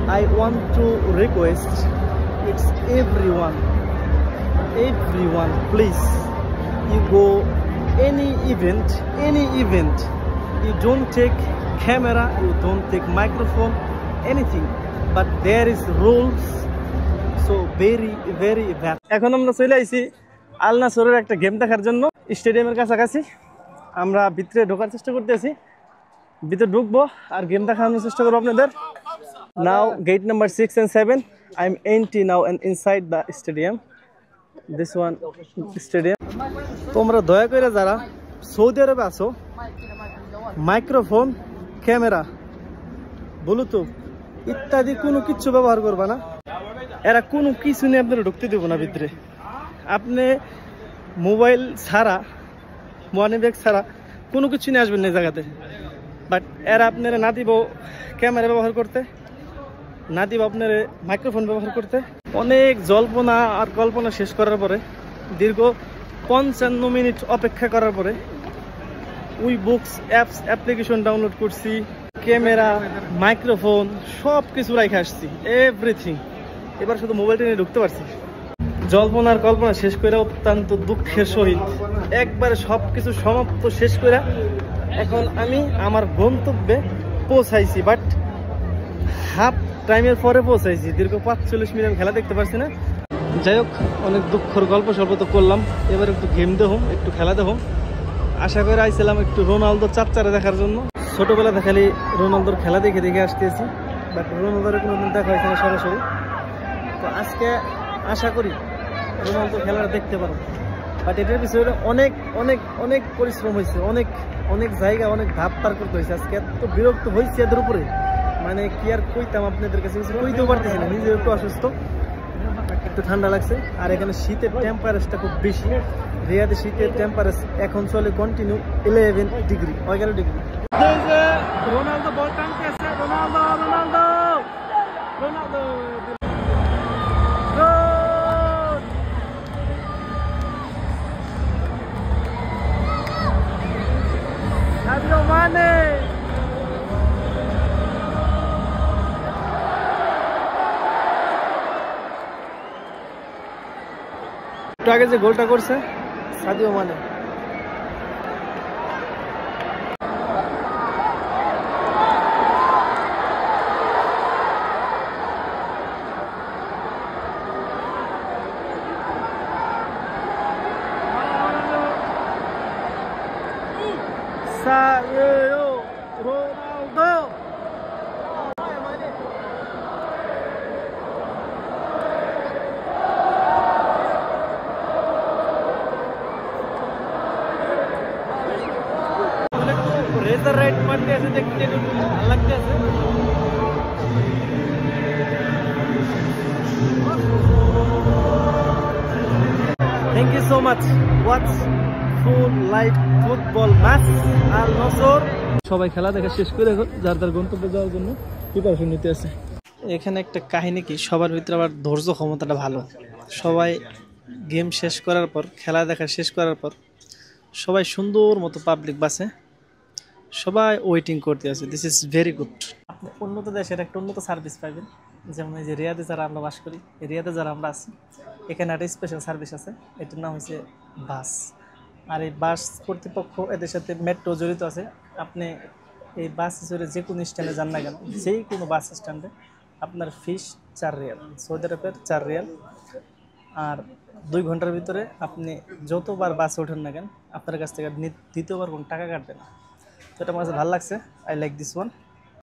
I want to request it's everyone, please, you go any event, you don't take camera, you don't take microphone, anything, but there is rules, so very bad. এখন আমরা চলে আইছি আল নাসরের একটা game দেখার জন্য স্টেডিয়ামের কাছাকাছি। আমরা ভিতরে ঢোকার চেষ্টা করতেছি, ভিতরে ঢুকবো আর গেম দেখানোর চেষ্টা করবো আপনাদের। Now gate number 6 and 7, I'm entry now and inside the stadium, this one stadium. তোমরা দয়া করে যারা সৌদি আরবে আছো, মাইক্রোফোন, ক্যামেরা, ব্লুটুথ ইত্যাদি কোনো কিছু ব্যবহার করবা না। এরা কোনো কিছু নিয়ে আপনারা ঢুকতে দেবো না ভিতরে। আপনি মোবাইল ছাড়া, মানি ব্যাগ ছাড়া কোনো কিছু নিয়ে আসবেন না এই জায়গাতে। বাট এরা আপনারা না দিব ক্যামেরা ব্যবহার করতে, না দিব আপনার মাইক্রোফোন ব্যবহার করতে। অনেক জল্পনা আর কল্পনা শেষ করার পরে, দীর্ঘ 55 মিনিট অপেক্ষা করার পরে উই বুকস অ্যাপ্লিকেশন ডাউনলোড করছি, ক্যামেরা, মাইক্রোফোন সব কিছু রাখে আসছি, এভরিথিং। এবার শুধু মোবাইলটা নিয়ে ঢুকতে পারছি। জল্পনা আর কল্পনা শেষ করে অত্যন্ত দুঃখের সহিত একবারে সব কিছু সমাপ্ত শেষ করে এখন আমি আমার গন্তব্যে পৌঁছাইছি। বাট হাফ টাইমের পরে পৌঁছাইছি, দীর্ঘ 45 মিনিট খেলা দেখতে পারছি না। যাই হোক, অনেক দুঃখের গল্প স্বল্প তো করলাম, এবার একটু গেম দেখুন, একটু খেলা দেখুন। আশা করে আইছিলাম একটু রোনালদো চাচারে দেখার জন্য। ছোটবেলা দেখালি রোনালদোর খেলা দেখে আসতেছি, বাট রোনালদোর কোনোদিন দেখা হয়েছে না সরাসরি। তো আজকে আশা করি রোনালদো খেলাটা দেখতে পারবো। বাট এটার পিছনে অনেক পরিশ্রম হয়েছে, অনেক জায়গা, অনেক ধাপ পার করতে হয়েছে। আজকে এত বিরক্ত হয়েছে এদের উপরে, মানে কি আর কইতাম আপনাদের কাছে, কিছু কইতেও পারতেছি না। নিজে একটু অসুস্থ, একটু ঠান্ডা লাগছে। আর এখানে শীতের টেম্পারেচারটা খুব বেশি। রিয়াদে শীতের টেম্পারেচার এখন চলে কন্টিনিউ 11 ডিগ্রি, 11 ডিগ্রি। রোনালদো বল টানতেছে, রোনালদো সাদিও মানে। একটু আগে যে গোলটা করছে সাদিও মানে, রোনালদো রেজার রাইট মারতে আছে, দেখতে ভালো লাগতে আছে। Thank you so much. Watch full live football match Al Nassr. সবাই খেলা দেখা শেষ করে এখন যার যার গন্তব্যে যাওয়ার জন্য প্রিপারেশন নিতে আছে। এখানে একটা কাহিনী কি, সবার ভিতরে আবার ধৈর্য ক্ষমতাটা ভালো। সবাই গেম শেষ করার পর, খেলা দেখা শেষ করার পর সবাই সুন্দর মতো পাবলিক বাসে সবাই ওয়েটিং করতে আছে। This is very good. আপনি উন্নত দেশের একটা উন্নত সার্ভিস পাইবেন, যেমন এই যে রিয়াদে যারা আমরা বাস করি, রিয়াদে যারা আমরা আছি, এখানে একটা স্পেশাল সার্ভিস আছে, এটার নাম হচ্ছে বাস। আর এই বাস কর্তৃপক্ষ এদের সাথে মেট্রো জড়িত আছে। আপনি এই বাস চড়ে যে কোনো স্ট্যান্ডে যান না কেন, যেই কোনো বাস স্ট্যান্ডে আপনার ফিস 4 রিয়াল, সৌদি আরবের 4 রিয়াল। আর 2 ঘন্টার ভিতরে আপনি যতবার বাসে ওঠেন না কেন, আপনার কাছ থেকে দ্বিতীয়বার কোনো টাকা কাটবে না। তো এটা আমার কাছে ভালো লাগছে, আই লাইক দিস ওয়ান।